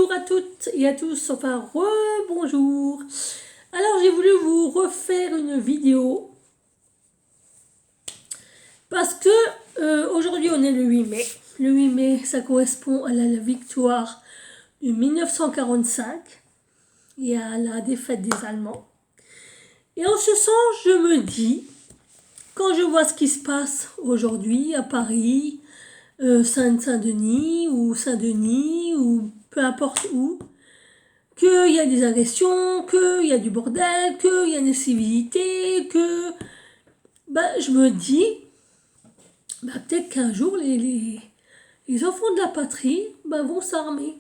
Bonjour à toutes et à tous, enfin re-bonjour. Alors j'ai voulu vous refaire une vidéo parce que aujourd'hui on est le 8 mai. Le 8 mai ça correspond à la victoire de 1945 et à la défaite des Allemands. Et en ce sens je me dis, quand je vois ce qui se passe aujourd'hui à Paris, Saint-Denis ou Saint-Denis ou peu importe où, qu'il y a des agressions, qu'il y a du bordel, qu'il y a une incivilités, que je me dis peut-être qu'un jour les enfants de la patrie vont s'armer.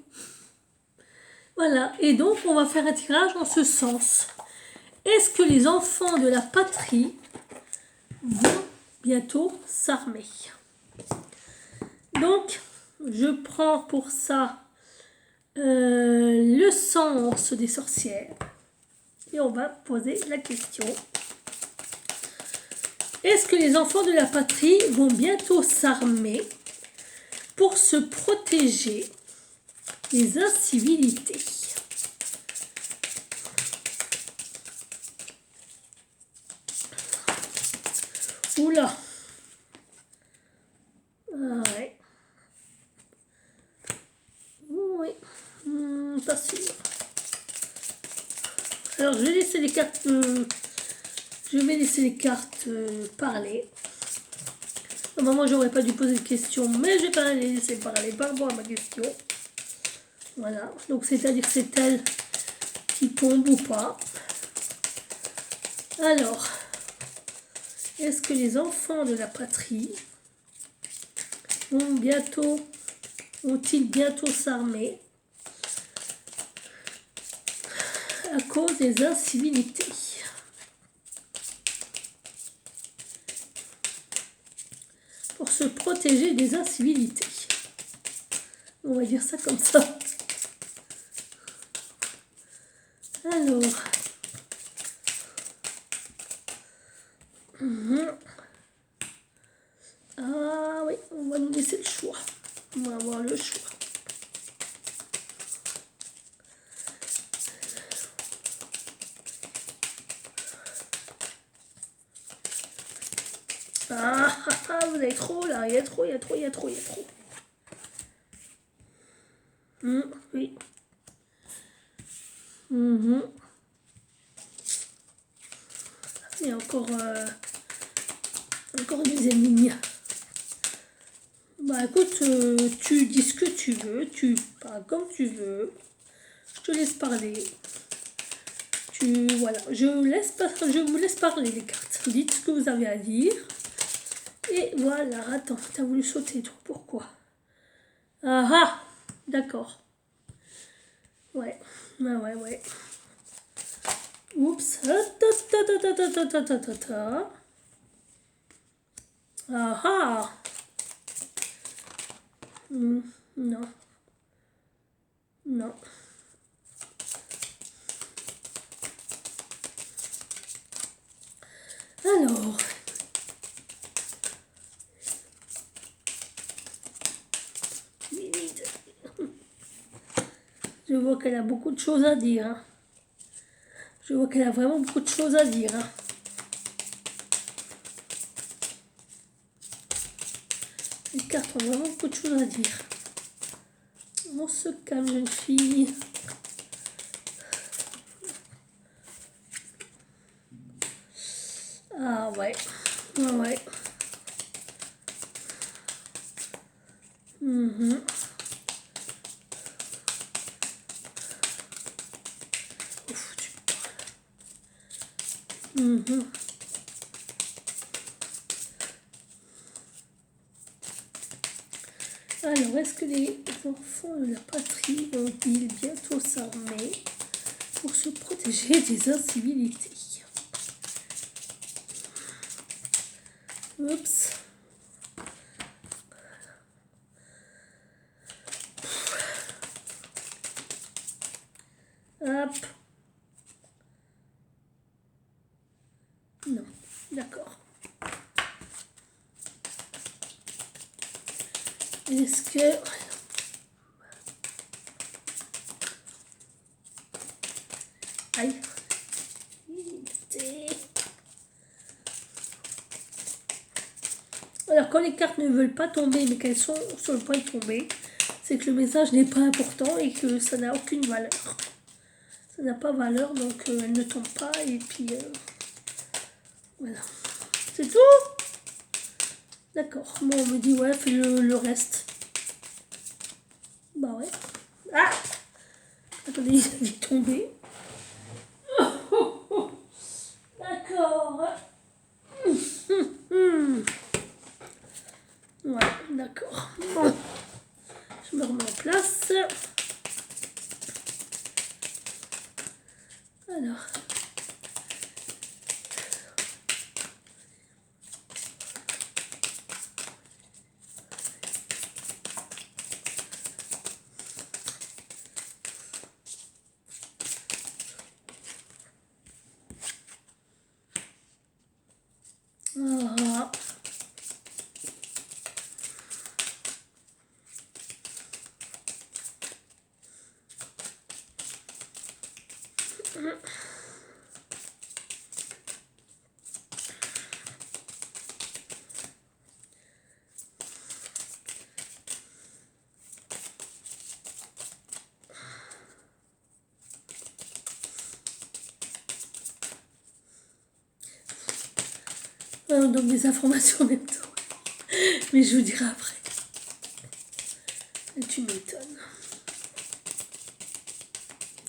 Voilà, et donc on va faire un tirage en ce sens. Est-ce que les enfants de la patrie vont bientôt s'armer? Donc, je prends pour ça le sens des sorcières. Et on va poser la question. Est-ce que les enfants de la patrie vont bientôt s'armer pour se protéger des incivilités? Oula! Ah ouais. Oui. Pas sûr. Alors je vais laisser les cartes. Je vais laisser les cartes parler. Normalement j'aurais pas dû poser de questions, mais je vais quand même les laisser parler par rapport à ma question. Voilà. Donc c'est-à-dire que c'est elle qui tombe ou pas. Alors, est-ce que les enfants de la patrie vont-ils bientôt s'armer à cause des incivilités? Pour se protéger des incivilités. On va dire ça comme ça. Alors. Ah oui, on va nous laisser le choix. On va avoir le choix. Vous avez trop là, il y a trop. Oui. Et encore une deuxième ligne. Écoute, tu dis ce que tu veux, tu parles comme tu veux. Je te laisse parler. Voilà, je vous laisse parler les cartes. Dites ce que vous avez à dire. Et voilà, attends, t'as voulu sauter toi, pourquoi? Ah, d'accord. Ouais. Oups. Ah. Non. Alors. Je vois qu'elle a beaucoup de choses à dire. Hein. Je vois qu'elle a vraiment beaucoup de choses à dire. Hein. Les cartes ont vraiment beaucoup de choses à dire. On se calme, jeune fille. Ah ouais. Ouf, tu parles. Alors, est-ce que les enfants de la patrie vont-ils bientôt s'armer pour se protéger des incivilités? Oups. Hop. Non, d'accord. Est-ce que... Aïe. Alors, quand les cartes ne veulent pas tomber, mais qu'elles sont sur le point de tomber, c'est que le message n'est pas important et que ça n'a aucune valeur. Ça n'a pas valeur, donc elle ne tombe pas, et puis voilà. C'est tout? D'accord. Bon, on me dit, ouais, fais le reste. Bah ouais. Ah! Attendez, il est tombé. D'accord. Ouais, d'accord. Bon. Je me remets en place. Alors. Voilà. On donne des informations en même temps. Mais je vous dirai après. Et tu m'étonnes.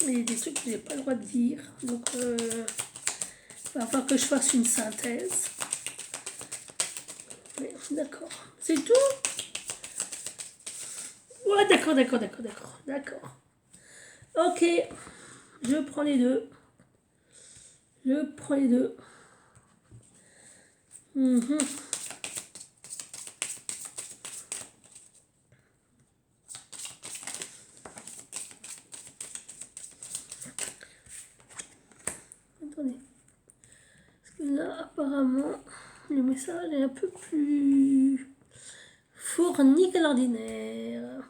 Il y a des trucs que je n'ai pas le droit de dire. Donc, il va falloir que je fasse une synthèse. Oui, d'accord. C'est tout? Ouais, d'accord. Ok. Je prends les deux. Attendez. Parce que là, apparemment, le message est un peu plus fourni que l'ordinaire.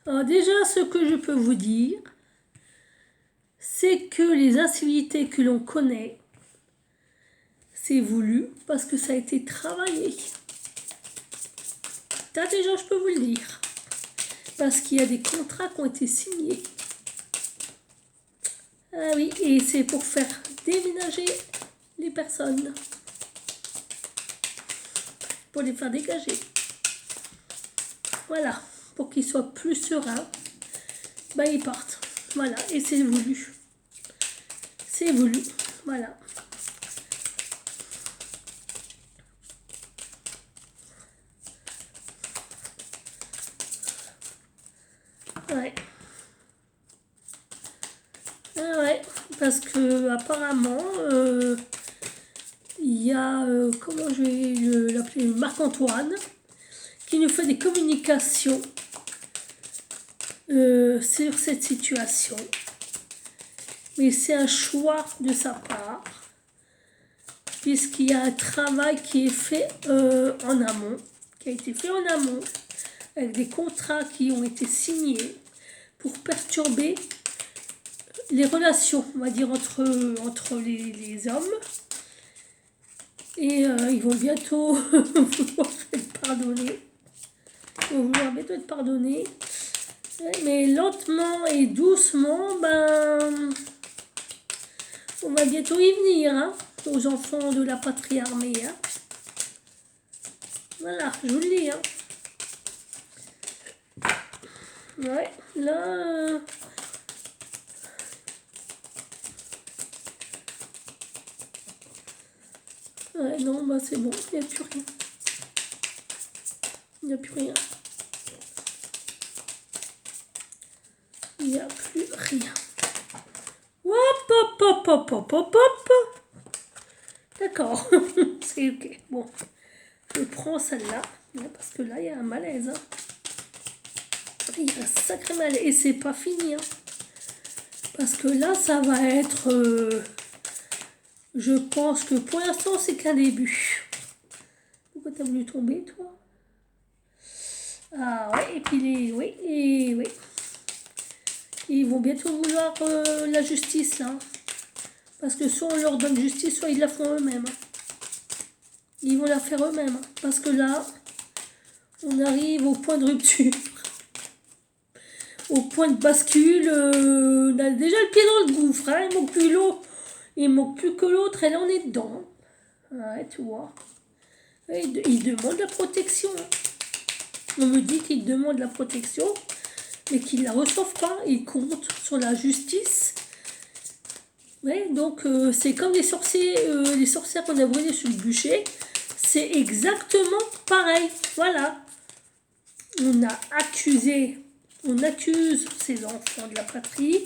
Alors déjà, ce que je peux vous dire, c'est que les incivilités que l'on connaît, c'est voulu parce que ça a été travaillé. Ça déjà, je peux vous le dire. Parce qu'il y a des contrats qui ont été signés. Ah oui, et c'est pour faire déménager les personnes. Pour les faire dégager. Voilà, pour qu'ils soient plus sereins. Bah, ils partent. Voilà, et c'est voulu. C'est voulu. Voilà. Ouais. Ah ouais, parce que apparemment, il y a, comment je vais l'appeler, Marc-Antoine, qui nous fait des communications sur cette situation. Mais c'est un choix de sa part, puisqu'il y a un travail qui est fait en amont, qui a été fait en amont, avec des contrats qui ont été signés pour perturber les relations, on va dire, entre les hommes. Et ils vont bientôt vouloir être pardonnés. Ils vont vouloir bientôt être pardonnés. Mais lentement et doucement, ben, on va bientôt y venir, hein, aux enfants de la patrie armée. Hein. Voilà, je vous le dis. Hein. Ouais, là... ouais, non, bah c'est bon, il n'y a plus rien. Il n'y a plus rien. Il n'y a plus rien. Hop, hop, hop, hop, hop, hop, hop. D'accord, c'est ok. Bon, je prends celle-là, parce que là, il y a un malaise. Hein. Il y a un sacré malaise. Et c'est pas fini. Hein. Parce que là, ça va être... je pense que pour l'instant, c'est qu'un début. Pourquoi t'as voulu tomber, toi? Ah ouais, et puis les... Oui, et oui. Ils vont vont bientôt vouloir la justice, là. Parce que soit on leur donne justice, soit ils la font eux-mêmes. Ils vont la faire eux-mêmes. Parce que là, on arrive au point de rupture. Au point de bascule. On a déjà le pied dans le gouffre. Hein, il manque plus que l'autre. Et là, on est dedans. Ouais, tu vois. Il demande la protection. On me dit qu'il demande la protection, mais qu'ils ne la reçoivent pas. Ils comptent sur la justice. Ouais, donc c'est comme les sorcières qu'on a brûlées sur le bûcher. C'est exactement pareil. Voilà. On accuse ces enfants de la patrie.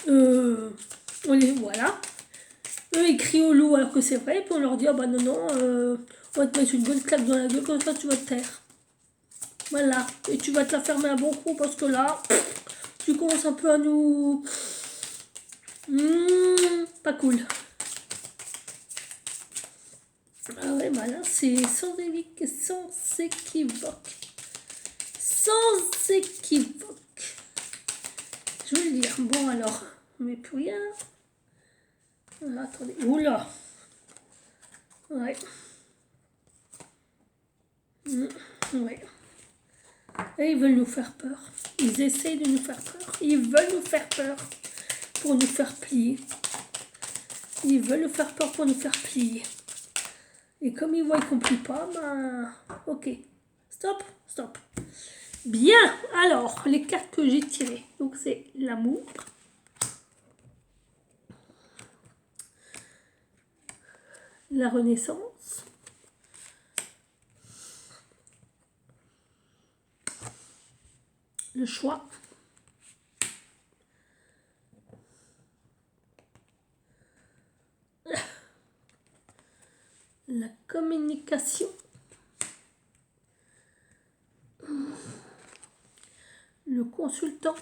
On les voilà. Eux, ils crient au loup alors que c'est vrai. Puis on leur dit, ah bah non, on va te mettre une bonne claque dans la gueule, comme ça tu vas te taire. Voilà. Et tu vas te la fermer un bon coup parce que là, tu commences un peu à nous... pas cool. Ah ouais, bah là, c'est sans équivoque. Sans équivoque. Je veux le dire. Bon, alors, mais plus rien. Ah, attendez. Oula. Ouais. Ouais. Et ils veulent nous faire peur. Ils essayent de nous faire peur. Ils veulent nous faire peur pour nous faire plier. Ils veulent nous faire peur pour nous faire plier. Et comme ils voient qu'on ne plie pas, ben... Ok. Stop. Bien. Alors, les cartes que j'ai tirées. Donc, c'est l'amour. La renaissance. Le choix. La communication. Le consultant.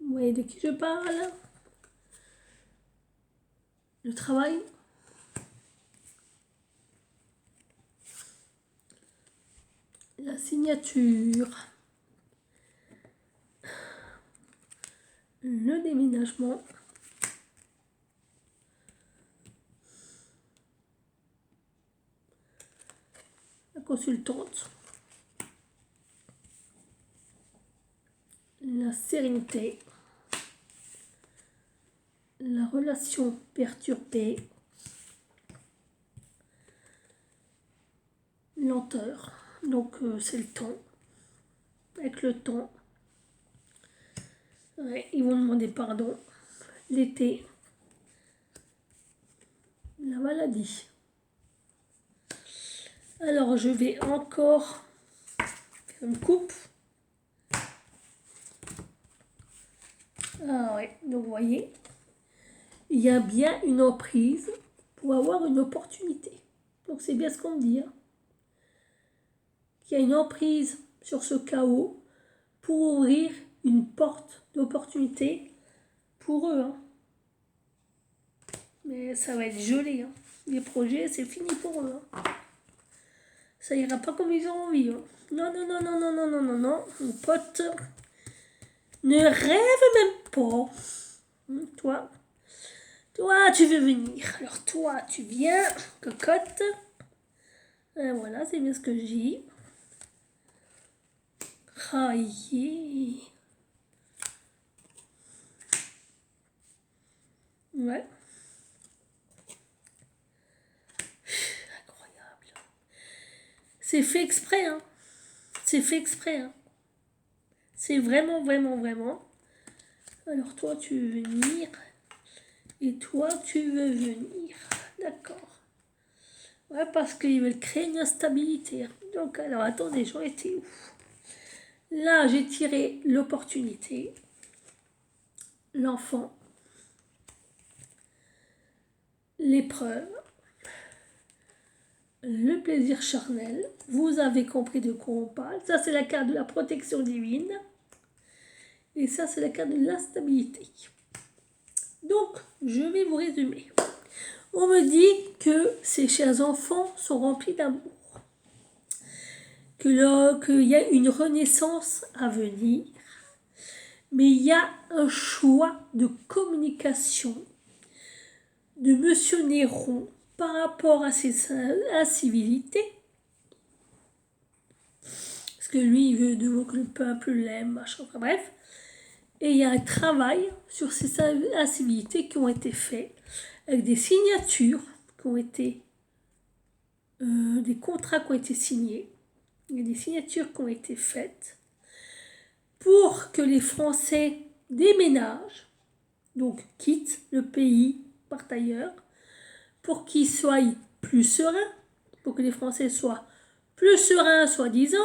Vous voyez de qui je parle? Le travail. La signature. Le déménagement. La consultante. La sérénité. La relation perturbée. Lenteur. Donc c'est le temps. Avec le temps. Ouais, ils vont demander pardon. L'été. La maladie. Alors je vais encore faire une coupe. Ah ouais, donc vous voyez, il y a bien une emprise pour avoir une opportunité. Donc c'est bien ce qu'on me dit. Hein. Il y a une emprise sur ce chaos pour ouvrir une porte d'opportunité pour eux. Hein. Mais ça va être gelé. Hein. Les projets, c'est fini pour eux. Hein. Ça ira pas comme ils ont envie. Hein. Non, mon pote, ne rêve même pas. Toi, tu veux venir. Alors toi, tu viens, cocotte. Et voilà, c'est bien ce que je dis. Ah, yeah. Ouais. Incroyable. C'est fait exprès, hein. C'est fait exprès, hein. C'est vraiment. Alors toi, tu veux venir. Et toi, tu veux venir. D'accord. Ouais, parce qu'ils veulent créer une instabilité. Donc, alors, attendez, j'en étais où? Là, j'ai tiré l'opportunité. L'enfant. L'épreuve. Le plaisir charnel. Vous avez compris de quoi on parle. Ça, c'est la carte de la protection divine. Et ça, c'est la carte de l'instabilité. Donc, je vais vous résumer. On me dit que ces chers enfants sont remplis d'amour. Qu'il y a une renaissance à venir. Mais il y a un choix de communication de Monsieur Néron par rapport à ses incivilités. Parce que lui, il veut de que le peuple l'aime, machin, enfin, bref. Et il y a un travail sur ces incivilités qui ont été faits avec des signatures qui ont été des contrats qui ont été signés, il y a des signatures qui ont été faites pour que les Français déménagent, donc quittent le pays, partent ailleurs, pour qu'ils soient plus sereins, pour que les Français soient plus sereins, soi-disant,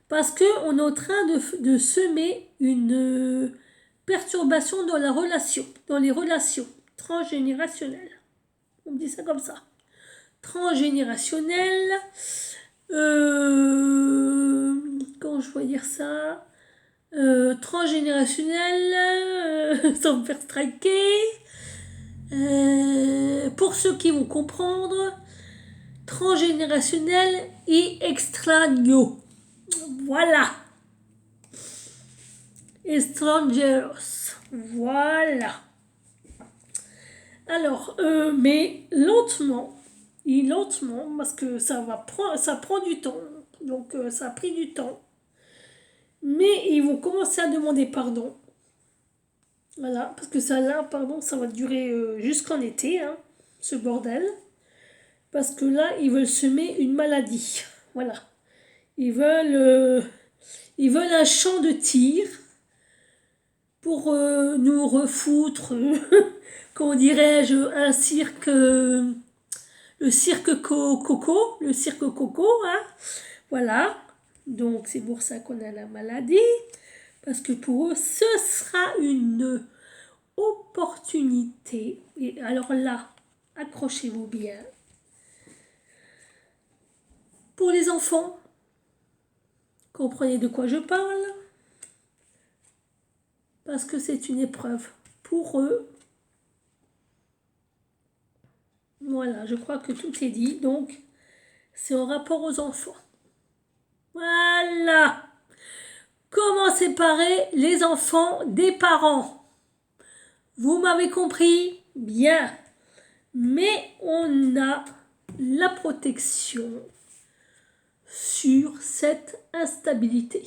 parce qu'on est en train de semer une perturbation dans les relations transgénérationnelles. On dit ça comme ça. Transgénérationnel, comment je pourrais dire ça, transgénérationnel, sans me faire striker, pour ceux qui vont comprendre, transgénérationnel et extraño. Voilà. Estrangeros. Voilà. Alors, mais lentement, parce que ça prend du temps, donc ça a pris du temps, mais ils vont commencer à demander pardon, voilà, parce que ça là, pardon, ça va durer jusqu'en été, hein, ce bordel, parce que là, ils veulent semer une maladie, voilà, ils veulent un champ de tir pour nous refoutre, comment dirais-je, un cirque... le cirque coco, hein, voilà, donc c'est pour ça qu'on a la maladie, parce que pour eux, ce sera une opportunité, et alors là, accrochez-vous bien, pour les enfants, comprenez de quoi je parle, parce que c'est une épreuve pour eux. Voilà, je crois que tout est dit, donc c'est en rapport aux enfants. Voilà. Comment séparer les enfants des parents? Vous m'avez compris? Bien. Mais on a la protection sur cette instabilité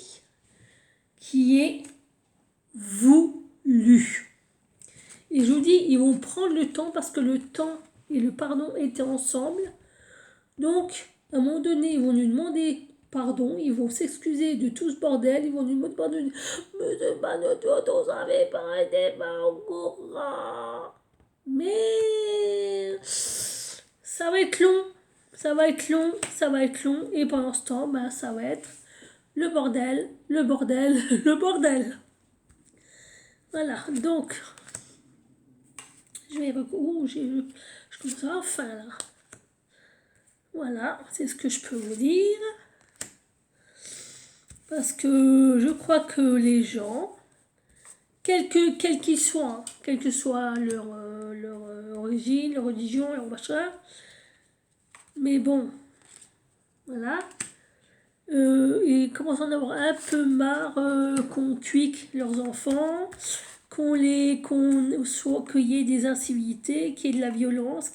qui est voulue. Et je vous dis, ils vont prendre le temps parce que le temps et le pardon étaient ensemble. Donc, à un moment donné, ils vont nous demander pardon, ils vont s'excuser de tout ce bordel, ils vont nous demander pardon. Monsieur Manoto, vous avez pas été au courant. Mais ça va être long, ça va être long, ça va être long. Et pendant ce temps, ben, ça va être le bordel, le bordel, le bordel. Voilà, donc, je vais... Ouh, je commence à avoir faim là. Voilà, c'est ce que je peux vous dire. Parce que je crois que les gens, quel qu'ils soient, quelle que soit leur origine, leur religion, leur machin, mais bon, voilà, ils commencent à en avoir un peu marre qu'on tuique leurs enfants, qu'il y ait des incivilités, qu'il y ait de la violence,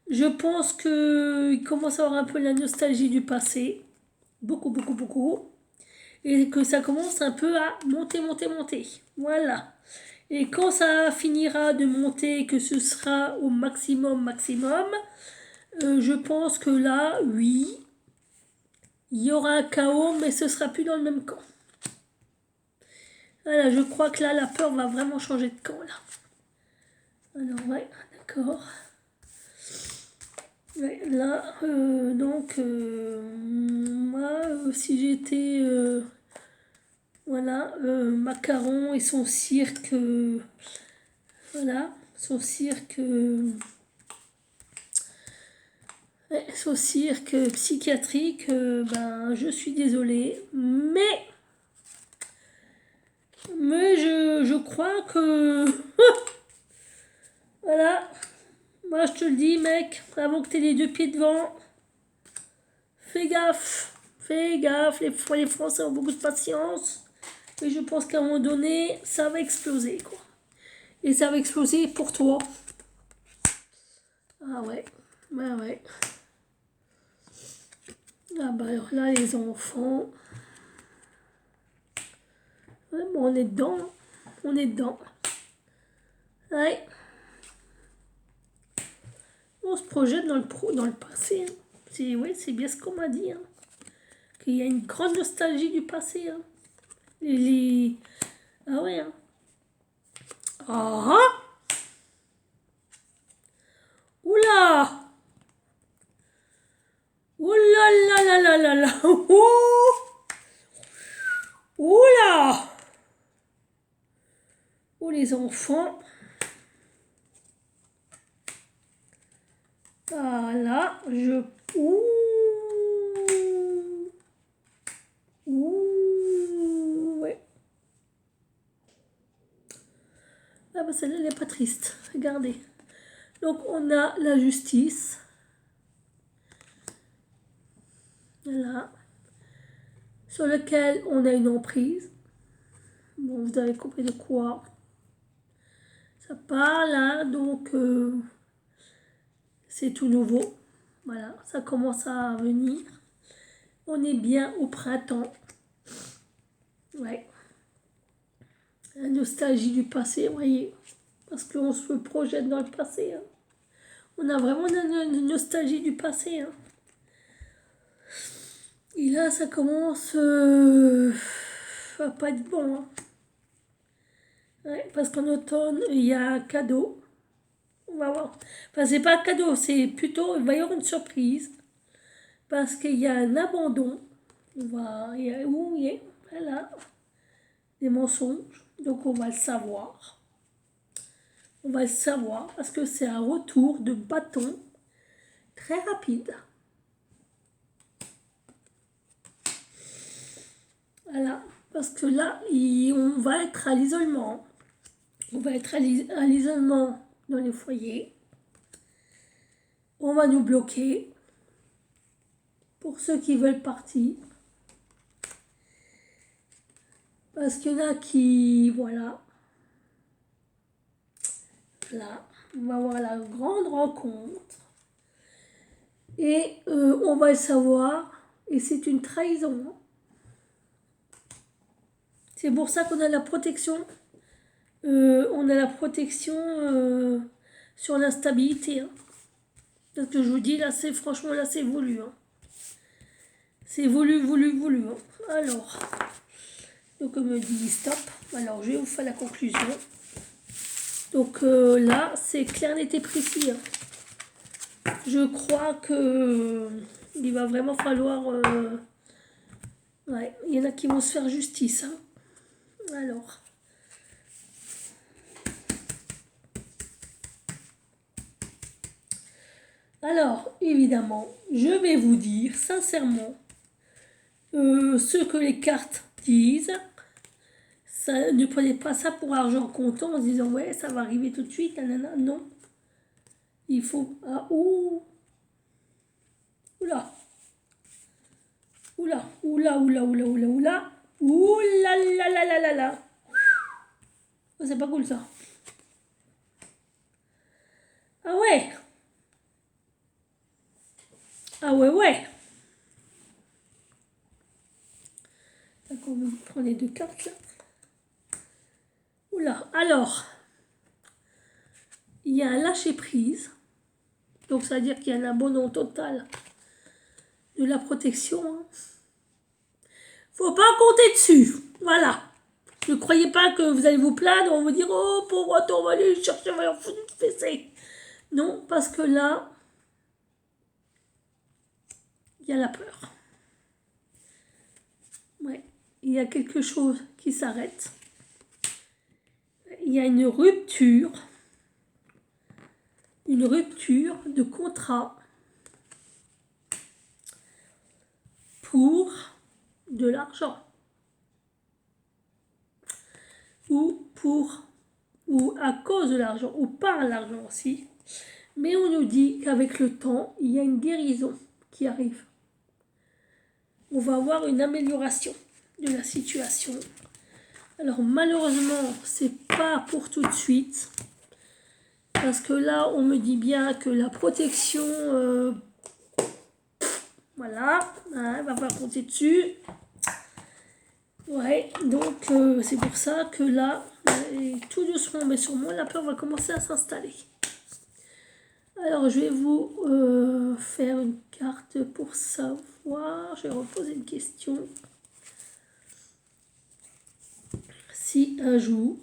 je pense qu'ils commencent à avoir un peu la nostalgie du passé, beaucoup, beaucoup, beaucoup, et que ça commence un peu à monter, voilà. Et quand ça finira de monter, que ce sera au maximum, je pense que là, oui, il y aura un chaos, mais ce sera plus dans le même camp. Voilà, je crois que là, la peur va vraiment changer de camp, là. Alors, ouais, d'accord. Ouais, là, donc, moi, si j'étais, voilà, Macaron et son cirque, voilà, son cirque, son cirque psychiatrique, ben, je suis désolée, mais je crois que, voilà, moi je te le dis, mec, avant que tu aies les deux pieds devant, fais gaffe, les Français ont beaucoup de patience, Et je pense qu'à un moment donné, ça va exploser, quoi. Et ça va exploser pour toi. Ah ouais, bah ouais. Ah bah alors là, les enfants. Ouais, bon, on est dedans. On est dedans. Ouais. On se projette dans le passé. Hein. C'est bien ce qu'on m'a dit. Hein. Qu'il y a une grande nostalgie du passé. Hein. Ah ouais. Hein. Ah ah. Oula. Oula là là là là là. Oula. Oh les enfants. Voilà. Ouh. Ouh. Ouais. Ah bah celle-là, elle n'est pas triste. Regardez. Donc on a la justice. Voilà. Sur lequel on a une emprise. Bon, vous avez compris de quoi ça parle, hein, donc c'est tout nouveau. Voilà, ça commence à venir. On est bien au printemps. Ouais. La nostalgie du passé, vous voyez. Parce qu'on se projette dans le passé. Hein. On a vraiment une nostalgie du passé. Hein. Et là, ça commence à pas être bon. Hein. Ouais, parce qu'en automne, il y a un cadeau. On va voir. Enfin, c'est pas un cadeau, c'est plutôt, il va y avoir une surprise. Parce qu'il y a un abandon. Il y a, où il y a, voilà, des mensonges. Donc on va le savoir. On va le savoir parce que c'est un retour de bâton très rapide. Voilà. Parce que là, on va être à l'isolement. On va être à l'isolement dans les foyers. On va nous bloquer. Pour ceux qui veulent partir. Parce qu'il y en a qui, voilà. Là, on va avoir la grande rencontre. Et on va le savoir. Et c'est une trahison. C'est pour ça qu'on a la protection. On a la protection sur l'instabilité. Hein. Parce que je vous dis, là, franchement, là, c'est voulu. Hein. C'est voulu. Hein. Alors, donc on me dit stop. Alors, je vais vous faire la conclusion. Donc là, c'est clair, net et précis. Hein. Je crois que il va vraiment falloir... ouais, il y en a qui vont se faire justice. Hein. Alors... Alors, évidemment, je vais vous dire sincèrement ce que les cartes disent. Ça, ne prenez pas ça pour argent comptant en se disant ouais, ça va arriver tout de suite. Nanana. Non. Il faut... Ah, ouh. Oula. Oula. Oula, oula, oula, oula, oula. Oula la la la la la. Oh, c'est pas cool ça. Ah ouais. Ah ouais, ouais. D'accord, vous prenez deux cartes là. Oula, alors, il y a un lâcher-prise. Donc, ça veut dire qu'il y a un abandon total de la protection. Hein. Faut pas compter dessus. Voilà. Ne croyez pas que vous allez vous plaindre, on va vous dire oh pauvre toi, on va aller chercher, on va leur foutre une fessée. Non, parce que là, il y a la peur. Ouais, il y a quelque chose qui s'arrête. Il y a une rupture de contrat pour de l'argent. Ou à cause de l'argent, ou par l'argent aussi. Mais on nous dit qu'avec le temps, il y a une guérison qui arrive. On va avoir une amélioration de la situation. Alors malheureusement, c'est pas pour tout de suite. Parce que là, on me dit bien que la protection, voilà, hein, elle va pas compter dessus. Ouais, donc c'est pour ça que là, tout doucement, mais sûrement, la peur va commencer à s'installer. Alors, je vais vous faire une carte pour savoir. Je vais reposer une question. Si un jour,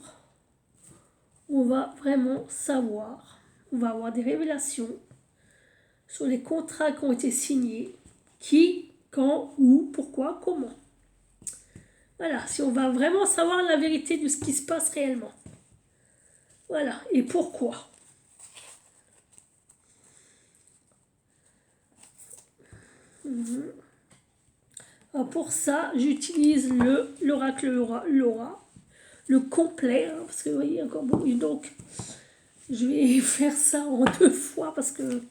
on va vraiment savoir, on va avoir des révélations sur les contrats qui ont été signés, qui, quand, où, pourquoi, comment. Voilà, si on va vraiment savoir la vérité de ce qui se passe réellement. Voilà, et pourquoi. Pour ça, j'utilise l'oracle Laura, le complet, hein, parce que vous voyez encore bon. Donc, je vais faire ça en 2 fois parce que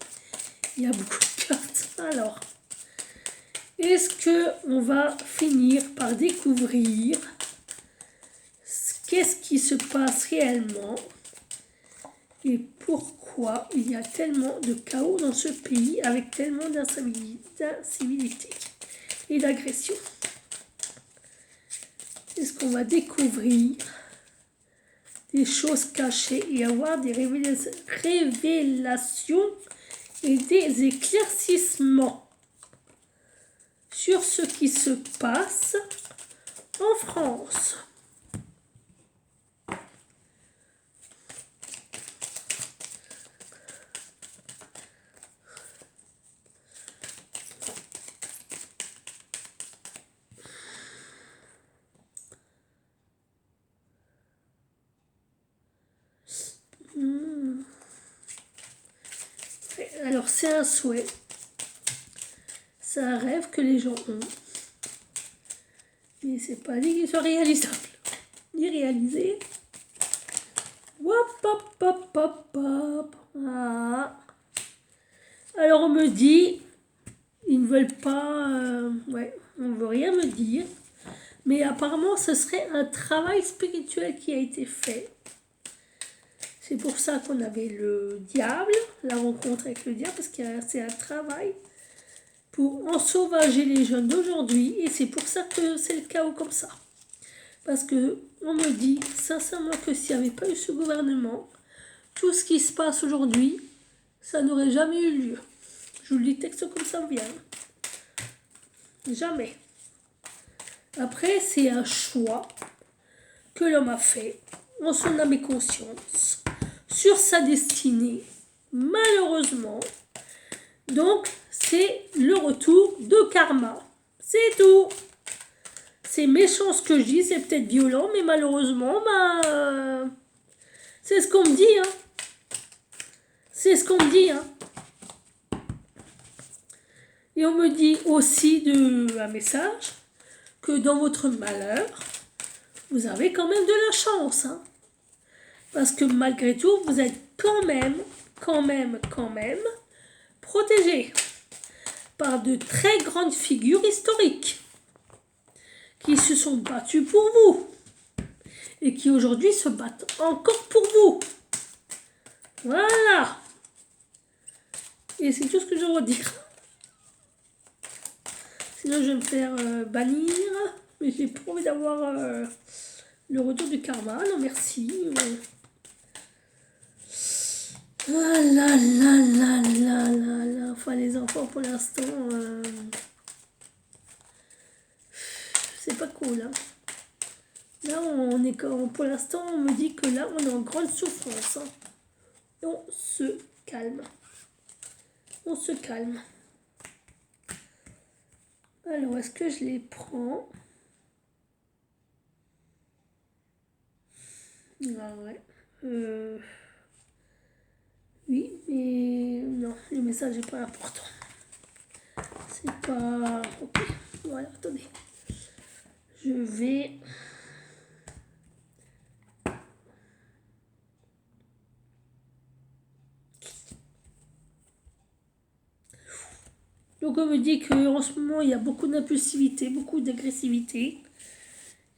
il y a beaucoup de cartes. Alors, est-ce que on va finir par découvrir qu'est-ce qui se passe réellement et pourquoi il y a tellement de chaos dans ce pays avec tellement d'incivilité et d'agression. Est-ce qu'on va découvrir des choses cachées et avoir des révélations et des éclaircissements sur ce qui se passe en France? Alors c'est un souhait, c'est un rêve que les gens ont, mais c'est pas dit qu'il soit réalisable, ni réalisé. Hop, hop, hop, hop, hop. Ah. Alors on me dit, ils ne veulent pas, ouais, on ne veut rien me dire, mais apparemment ce serait un travail spirituel qui a été fait. C'est pour ça qu'on avait le diable, la rencontre avec le diable, parce que c'est un travail pour ensauvager les jeunes d'aujourd'hui. Et c'est pour ça que c'est le chaos comme ça. Parce que on me dit sincèrement que s'il n'y avait pas eu ce gouvernement, tout ce qui se passe aujourd'hui, ça n'aurait jamais eu lieu. Je vous le dis texte comme ça vient. Jamais. Après, c'est un choix que l'homme a fait en son âme et conscience sur sa destinée, malheureusement. Donc, c'est le retour de karma. C'est tout. C'est méchant ce que je dis, c'est peut-être violent, mais malheureusement, c'est ce qu'on me dit. Hein. C'est ce qu'on me dit. Hein. Et on me dit aussi un message que dans votre malheur, vous avez quand même de la chance. Hein. Parce que malgré tout, vous êtes quand même protégé par de très grandes figures historiques qui se sont battues pour vous et qui aujourd'hui se battent encore pour vous. Voilà. Et c'est tout ce que je veux dire. Sinon, je vais me faire bannir. Mais j'ai pas envie d'avoir le retour du karma. Non, merci. Ah là là là là là là. Enfin, les enfants, pour l'instant, c'est pas cool. Hein. Là, on est pour l'instant, on me dit que là, on est en grande souffrance. Hein. On se calme. On se calme. Alors, est-ce que je les prends? Ah ouais. Oui, mais non, le message n'est pas important. C'est pas... Ok, voilà, attendez. Je vais... Donc on me dit qu'en ce moment, il y a beaucoup d'impulsivité, beaucoup d'agressivité.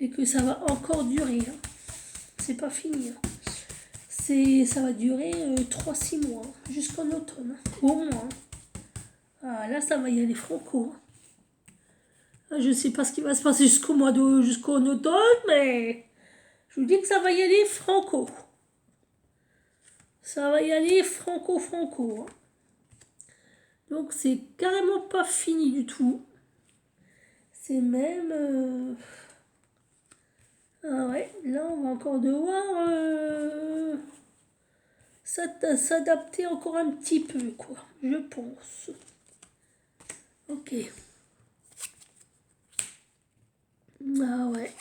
et que ça va encore durer. Hein. C'est pas fini. Hein. Ça va durer 3-6 mois, jusqu'en automne, hein, au moins. Hein. Ah, là, ça va y aller franco. Hein. Ah, je sais pas ce qui va se passer jusqu'en automne, mais je vous dis que ça va y aller franco. Ça va y aller franco. Hein. Donc, c'est carrément pas fini du tout. C'est même... Ah ouais, là, on va encore devoir s'adapter encore un petit peu, quoi. Je pense. Ok. Ah ouais.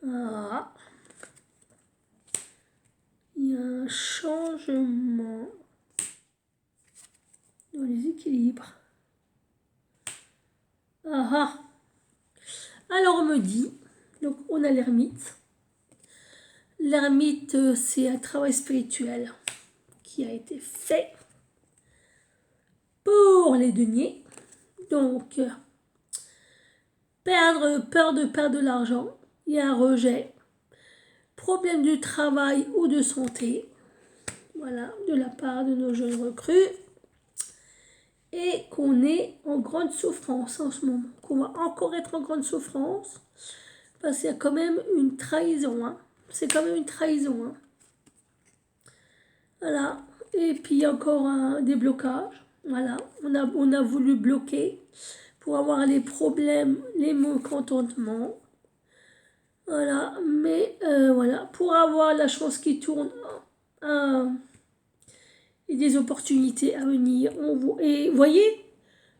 Ah. Il y a un changement dans les équilibres. Ah ah. Alors on me dit, donc on a l'ermite. L'ermite, c'est un travail spirituel qui a été fait pour les deniers. Donc, peur de perdre de l'argent, il y a un rejet, problème du travail ou de santé, voilà, de la part de nos jeunes recrues, et qu'on est en grande souffrance en ce moment, qu'on va encore être en grande souffrance, parce qu'il y a quand même une trahison, hein. C'est quand même une trahison, hein. Voilà, et puis il y a encore un déblocage, voilà, on a voulu bloquer pour avoir les problèmes, les mécontentements, voilà, mais voilà, pour avoir la chance qui tourne et des opportunités à venir. Et voyez,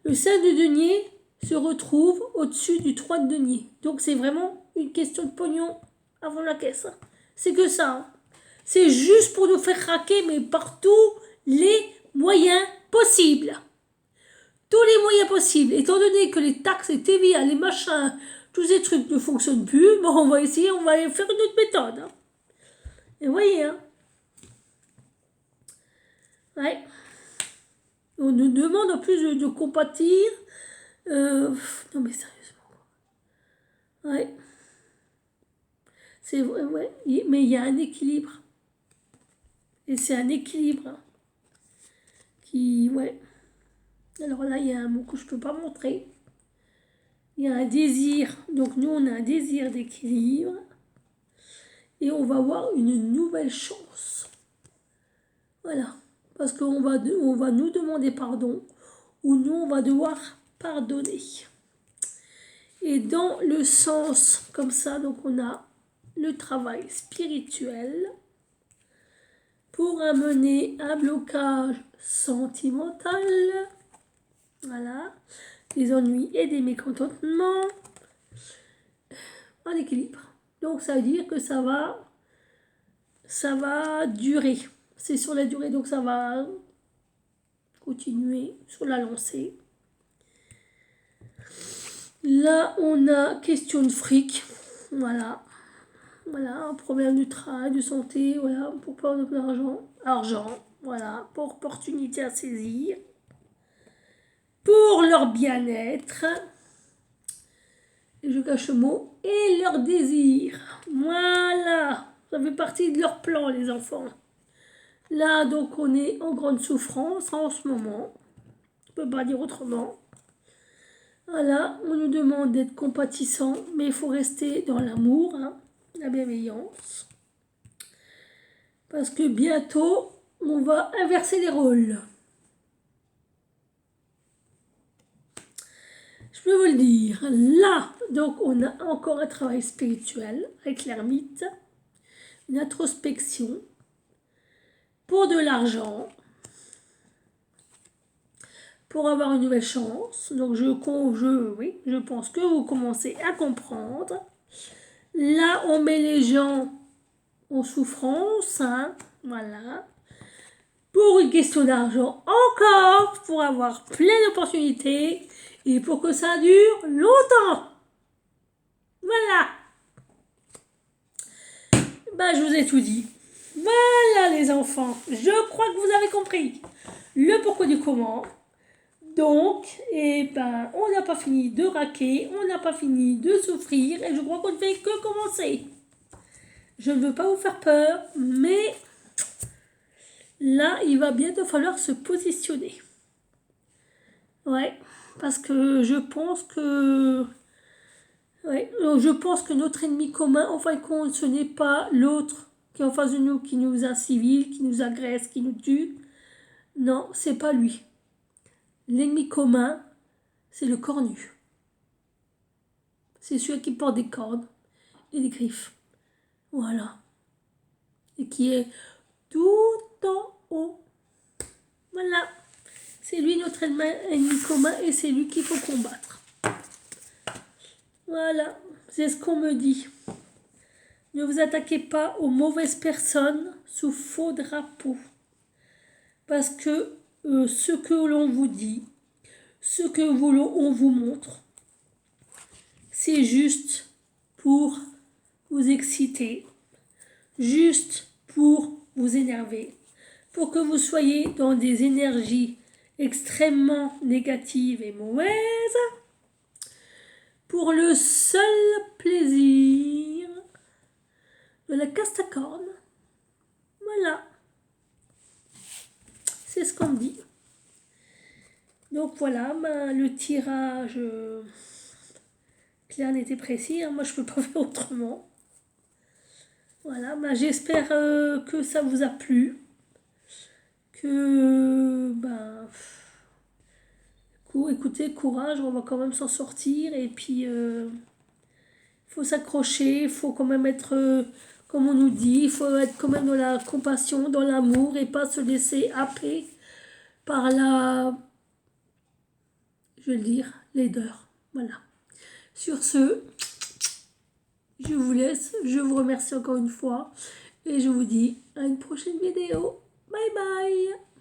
le 5 de denier se retrouve au-dessus du 3 de denier. Donc c'est vraiment une question de pognon avant la caisse. Hein. C'est que ça. Hein. C'est juste pour nous faire craquer, mais par tous les moyens possibles. Tous les moyens possibles. Étant donné que les taxes, les TVA, les machins, tous ces trucs ne fonctionnent plus, bon, on va essayer, on va faire une autre méthode. Hein. Et voyez, hein. Ouais. On nous demande en plus de compatir. Non mais sérieusement. Ouais. C'est vrai, ouais. Mais il y a un équilibre. Et c'est un équilibre hein, qui, ouais. Alors là, il y a un mot que je ne peux pas montrer. Il y a un désir. Donc nous, on a un désir d'équilibre. Et on va avoir une nouvelle chance. Voilà. Parce qu'on va nous demander pardon. Ou nous, on va devoir pardonner. Et dans le sens comme ça, donc on a le travail spirituel pour amener un blocage sentimental, voilà, des ennuis et des mécontentements, en équilibre. Donc ça veut dire que ça va durer. C'est sur la durée, donc ça va continuer sur la lancée. Là, on a question de fric, voilà. Voilà, un problème du travail, de santé, voilà, pour peur de l'argent, voilà, pour opportunité à saisir, pour leur bien-être, et je cache le mot, et leur désir. Voilà, ça fait partie de leur plan, les enfants. Là, donc, on est en grande souffrance en ce moment, on ne peut pas dire autrement. Voilà, on nous demande d'être compatissant, mais il faut rester dans l'amour, hein. La bienveillance. Parce que bientôt, on va inverser les rôles. Je peux vous le dire. Là, donc, on a encore un travail spirituel avec l'ermite, une introspection, pour de l'argent, pour avoir une nouvelle chance. Donc, je pense que vous commencez à comprendre. Là, on met les gens en souffrance, hein, voilà. Pour une question d'argent encore, pour avoir plein d'opportunités et pour que ça dure longtemps. Voilà. Ben, je vous ai tout dit. Voilà les enfants, je crois que vous avez compris le pourquoi du comment. Donc, eh ben, on n'a pas fini de raquer, on n'a pas fini de souffrir, et je crois qu'on ne fait que commencer. Je ne veux pas vous faire peur, mais là, il va bientôt falloir se positionner. Ouais, parce que je pense que... Ouais, je pense que notre ennemi commun, en fin de compte, ce n'est pas l'autre qui est en face de nous, qui nous incivile, qui nous agresse, qui nous tue. Non, c'est pas lui. L'ennemi commun, c'est le cornu. C'est celui qui porte des cornes et des griffes. Voilà. Et qui est tout en haut. Voilà. C'est lui notre ennemi commun et c'est lui qu'il faut combattre. Voilà. C'est ce qu'on me dit. Ne vous attaquez pas aux mauvaises personnes sous faux drapeaux. Parce que ce que l'on vous dit, ce que on vous montre, c'est juste pour vous exciter, juste pour vous énerver, pour que vous soyez dans des énergies extrêmement négatives et mauvaises, pour le seul plaisir de la castacorne. Voilà. C'est ce qu'on me dit. Donc voilà, le tirage clair, net et précis. Moi, je ne peux pas faire autrement. Voilà, j'espère que ça vous a plu. Que, écoutez, courage, on va quand même s'en sortir. Et puis, il faut s'accrocher, il faut quand même être, comme on nous dit, il faut être quand même dans la compassion, dans l'amour et pas se laisser happer par la, je vais le dire, laideur. Voilà. Sur ce, je vous laisse, je vous remercie encore une fois et je vous dis à une prochaine vidéo. Bye bye!